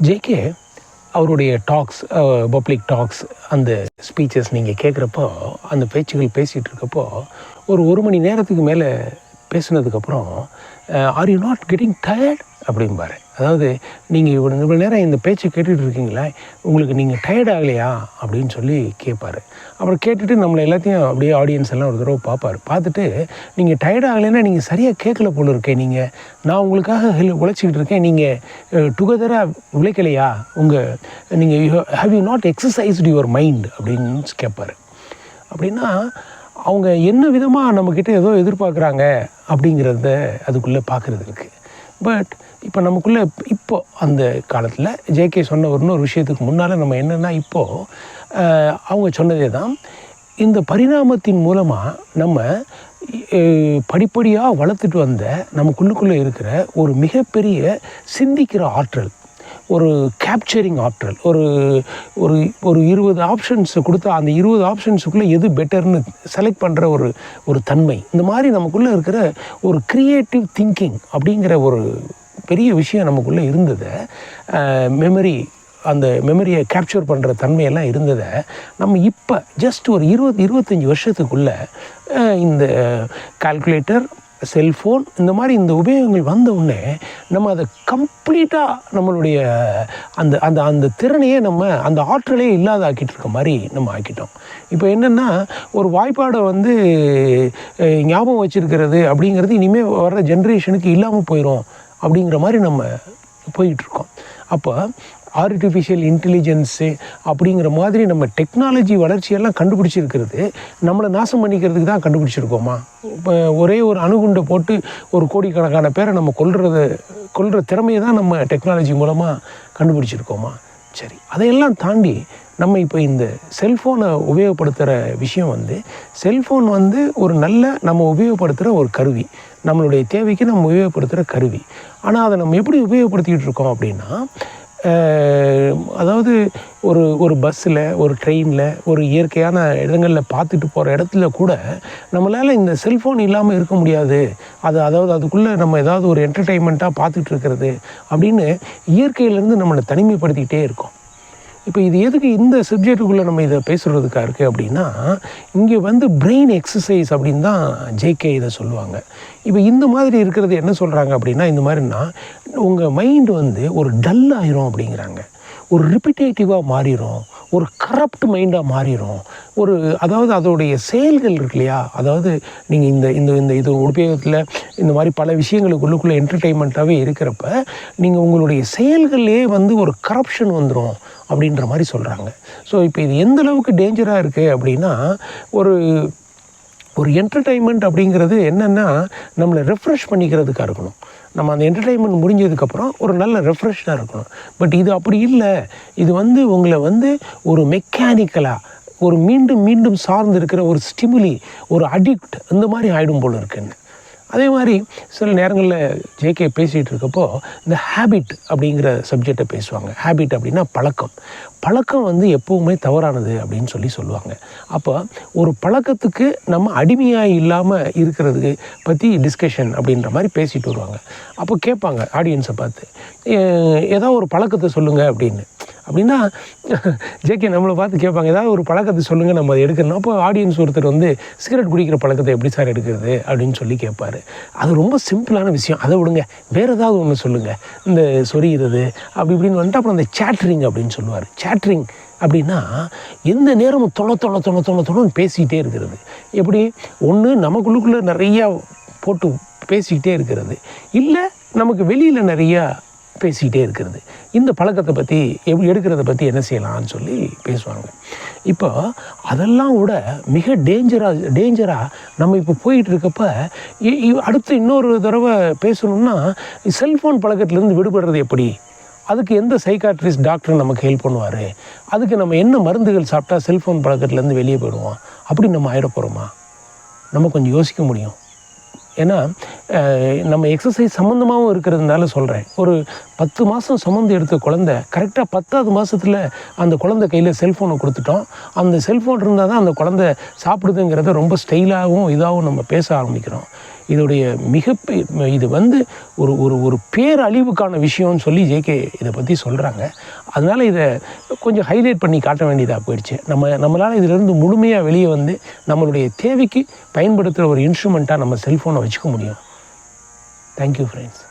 JK அவருடைய tax, public tax, அந்த speeches நீங்கள் கேட்குறப்போ, அந்த பேச்சுகள் பேசிகிட்டு இருக்கப்போ, ஒரு மணி நேரத்துக்கு மேலே பேசுனதுக்கப்புறம், are you not getting tired அப்படிம்பாரு. அதாவது நீங்கள் இவ்வளோ நேரம் இந்த பேச்சை கேட்டுட்டு இருக்கீங்களா, உங்களுக்கு நீங்கள் டயர்ட் ஆகலையா அப்படின்னு சொல்லி கேட்பார். அப்புறம் கேட்டுட்டு நம்மளை எல்லாத்தையும் அப்படியே ஆடியன்ஸ் எல்லாம் ஒரு தடவை பார்ப்பார். பார்த்துட்டு நீங்கள் டயர்ட் ஆகலைன்னா நீங்கள் சரியாக கேட்கல போல இருக்கேன், நான் உங்களுக்காக உழைச்சிக்கிட்டு இருக்கேன், நீங்கள் டுகெதராக உழைக்கலையா, நீங்கள் have you not exercised your mind அப்படின்னு கேட்பார். அப்படின்னா அவங்க என்ன விதமாக நம்மக்கிட்ட ஏதோ எதிர்பார்க்குறாங்க அப்படிங்கிறத அதுக்குள்ளே பார்க்குறது இருக்குது. பட் இப்போ நமக்குள்ளே அந்த காலத்தில் ஜேகே சொன்ன இன்னொரு விஷயத்துக்கு முன்னால் நம்ம என்னென்னா, அவங்க சொன்னதே தான், இந்த பரிணாமத்தின் மூலமாக நம்ம படிப்படியாக வளர்த்துட்டு வந்த நமக்குள்ளுக்குள்ளே இருக்கிற ஒரு மிகப்பெரிய சிந்திக்கிற ஆற்றல், ஒரு கேப்சரிங் ஆற்றல், ஒரு 20 ஆப்ஷன்ஸ் கொடுத்தா அந்த 20 ஆப்ஷன்ஸுக்குள்ளே எது பெட்டர்னு செலக்ட் பண்ணுற ஒரு தன்மை, இந்த மாதிரி நமக்குள்ளே இருக்கிற ஒரு க்ரியேட்டிவ் திங்கிங் அப்படிங்கிற ஒரு பெரிய விஷயம் நமக்குள்ளே இருந்ததை, அந்த மெமரியை கேப்சர் பண்ணுற தன்மையெல்லாம் இருந்ததை நம்ம இப்போ ஜஸ்ட் ஒரு 20-25 வருஷத்துக்குள்ளே இந்த கால்குலேட்டர், செல்ஃபோன், இந்த மாதிரி இந்த உபயோகங்கள் வந்த உடனே நம்ம அதை கம்ப்ளீட்டாக நம்மளுடைய அந்த அந்த அந்த திறனையே நம்ம அந்த ஆற்றலே இல்லாத ஆக்கிட்டு இருக்க மாதிரி நம்ம ஆக்கிட்டோம். இப்போ என்னென்னா, ஒரு வாய்ப்பாடை ஞாபகம் வச்சுருக்கிறது அப்படிங்கிறது இனிமேல் வர்ற ஜென்ரேஷனுக்கு இல்லாமல் போயிடும் அப்படிங்கிற மாதிரி நம்ம போயிட்டுருக்கோம். அப்போ ஆர்டிஃபிஷியல் இன்டெலிஜென்ஸு அப்படிங்கிற மாதிரி நம்ம டெக்னாலஜி வளர்ச்சியெல்லாம் கண்டுபிடிச்சிருக்கிறது நம்மளை நாசம் பண்ணிக்கிறதுக்கு தான் கண்டுபிடிச்சிருக்கோமா? இப்போ ஒரே ஒரு அணுகுண்டை போட்டு ஒரு கோடிக்கணக்கான பேரை நம்ம கொல்கிற திறமையை தான் நம்ம டெக்னாலஜி மூலமாக கண்டுபிடிச்சிருக்கோமா? சரி, அதையெல்லாம் தாண்டி நம்ம இப்போ இந்த செல்ஃபோனை உபயோகப்படுத்துகிற விஷயம் செல்ஃபோன் ஒரு நல்ல நம்ம உபயோகப்படுத்துகிற ஒரு கருவி, நம்மளுடைய தேவைக்கு நம்ம உபயோகப்படுத்துகிற கருவி. ஆனால் அதை நம்ம எப்படி உபயோகப்படுத்திக்கிட்டு இருக்கோம் அப்படின்னா, அதாவது ஒரு பஸ்ஸில், ஒரு ட்ரெயினில், ஒரு இயற்கையான இடங்களில் பார்த்துட்டு போகிற இடத்துல கூட நம்மளால் இந்த செல்ஃபோன் இல்லாமல் இருக்க முடியாது, அதாவது அதுக்குள்ளே நம்ம ஏதாவது ஒரு என்டர்டெயின்மெண்ட்டாக பார்த்துட்டு இருக்கிறது அப்படின்னு இயற்கையிலேருந்து நம்மளை தனிமைப்படுத்திக்கிட்டே இருக்கோம். இப்போ இது எதுக்கு இந்த சப்ஜெக்டுக்குள்ளே நம்ம இதை பேசுகிறதுக்காக இருக்குது அப்படின்னா, இங்கே பிரெயின் எக்ஸசைஸ் அப்படின்னு தான் ஜேகே இதை சொல்லுவாங்க. இப்போ இந்த மாதிரி இருக்கிறது என்ன சொல்கிறாங்க அப்படின்னா, இந்த மாதிரினா உங்கள் மைண்டு ஒரு டல் ஆயிரும் அப்படிங்கிறாங்க, ஒரு ரிப்பிட்டேட்டிவாக மாறிடும், ஒரு கரப்ட் மைண்டாக மாறிடும். அதாவது அதோடைய செயல்கள் இருக்கு இல்லையா, அதாவது நீங்கள் இந்த இது உபயோகத்தில் இந்த மாதிரி பல விஷயங்களுக்குள்ளுக்குள்ளே என்டர்டெயின்மெண்ட்டாகவே இருக்கிறப்ப நீங்கள் உங்களுடைய செயல்கள்லேயே ஒரு கரப்ஷன் வந்துடும் அப்படின்ற மாதிரி சொல்கிறாங்க. ஸோ இப்போ இது எந்த அளவுக்கு டேஞ்சராக இருக்குது அப்படின்னா, ஒரு என்டர்டெயின்மெண்ட் அப்படிங்கிறது என்னென்னா நம்மளை ரெஃப்ரெஷ் பண்ணிக்கிறதுக்காக இருக்கணும். நம்ம அந்த என்டர்டெயின்மெண்ட் முடிஞ்சதுக்கப்புறம் ஒரு நல்ல ரெஃப்ரெஷ்ஷாக இருக்கணும். பட் இது அப்படி இல்லை. இது உங்களை ஒரு மெக்கானிக்கலாக மீண்டும் மீண்டும் சார்ந்து இருக்கிற ஒரு ஸ்டிமுலி, ஒரு அடிக்ட், இந்த மாதிரி ஆகிடும் போல் இருக்குன்னு. அதே மாதிரி சில நேரங்களில் ஜேகே பேசிகிட்டு இருக்கப்போ இந்த ஹேபிட் அப்படிங்கிற சப்ஜெக்டை பேசுவாங்க. ஹேபிட் அப்படின்னா பழக்கம் எப்போவுமே தவறானது அப்படின்னு சொல்லுவாங்க. அப்போ ஒரு பழக்கத்துக்கு நம்ம அடிமையாக இல்லாமல் இருக்கிறதுக்கு பற்றி டிஸ்கஷன் அப்படின்ற மாதிரி பேசிட்டு வருவாங்க. அப்போ கேட்பாங்க ஆடியன்ஸை பார்த்து, ஏதோ ஒரு பழக்கத்தை சொல்லுங்கள் அப்படின்னா ஜேகே நம்மளை பார்த்து கேட்பாங்க, ஏதாவது ஒரு பழக்கத்தை சொல்லுங்கள், நம்ம அதை எடுக்கணும். அப்போ ஆடியன்ஸ் ஒருத்தர் சிகரெட் குடிக்கிற பழக்கத்தை எப்படி சார் எடுக்கிறது அப்படின்னு கேட்பார். அது ரொம்ப சிம்பிளான விஷயம், அதை விடுங்க, வேறு ஏதாவது ஒன்று சொல்லுங்கள், இந்த சொரிகிறது அப்படி இப்படின்னு அப்புறம் அந்த சேட்ரிங் அப்படின்னு சொல்லுவார். சேட்ரிங் அப்படின்னா எந்த நேரமும் தொண பேசிக்கிட்டே இருக்கிறது. எப்படி ஒன்று நமக்குள்ளுக்குள்ளே நிறையா போட்டு பேசிக்கிட்டே இருக்கிறது, இல்லை நமக்கு வெளியில் நிறையா பேசிக்கிட்டே இருக்கிறது. இந்த பழக்கத்தை பற்றி எப்படி எடுக்கிறத பற்றி என்ன செய்யலாம்னு பேசுவாங்க. இப்போ அதெல்லாம் விட மிக டேஞ்சராக நம்ம இப்போ போயிட்டு இருக்கப்ப அடுத்து இன்னொரு தடவை பேசணும்னா, செல்ஃபோன் பழக்கத்துலேருந்து விடுபடுறது எப்படி, அதுக்கு எந்த சைக்காட்ரிஸ்ட் டாக்டர் நமக்கு ஹெல்ப் பண்ணுவார், அதுக்கு நம்ம என்ன மருந்துகள் சாப்பிட்டா செல்ஃபோன் பழக்கத்துலேருந்து வெளியே போயிடுவோம், அப்படி நம்ம ஆகிட போகிறோமா? நம்ம கொஞ்சம் யோசிக்க முடியும். ஏன்னா நம்ம எக்ஸசைஸ் சம்மந்தமாகவும் இருக்கிறதுனால சொல்கிறேன். ஒரு 10 மாதம் சுமந்து எடுத்த குழந்தை கரெக்டாக 10வது மாதத்தில் அந்த குழந்தை கையில் செல்ஃபோனை கொடுத்துட்டோம். அந்த செல்ஃபோன் இருந்தால் தான் அந்த குழந்தை சாப்பிடுதுங்கிறத ரொம்ப ஸ்டைலாகவும் இதாகவும் நம்ம பேச ஆரம்பிக்கிறோம். இதோடைய இது வந்து ஒரு ஒரு ஒரு பேரழிவுக்கான விஷயம்னு சொல்லி ஜேகே இதை பற்றி சொல்கிறாங்க. அதனால் இதை கொஞ்சம் ஹைலைட் பண்ணி காட்ட வேண்டியதாக போயிடுச்சு. நம்மளால் இதிலேருந்து முழுமையாக வெளியே வந்து நம்மளுடைய தேவைக்கு பயன்படுத்துகிற ஒரு இன்ஸ்ட்ருமெண்ட்டாக நம்ம செல்ஃபோனை வச்சுக்க முடியும். Thank you friends.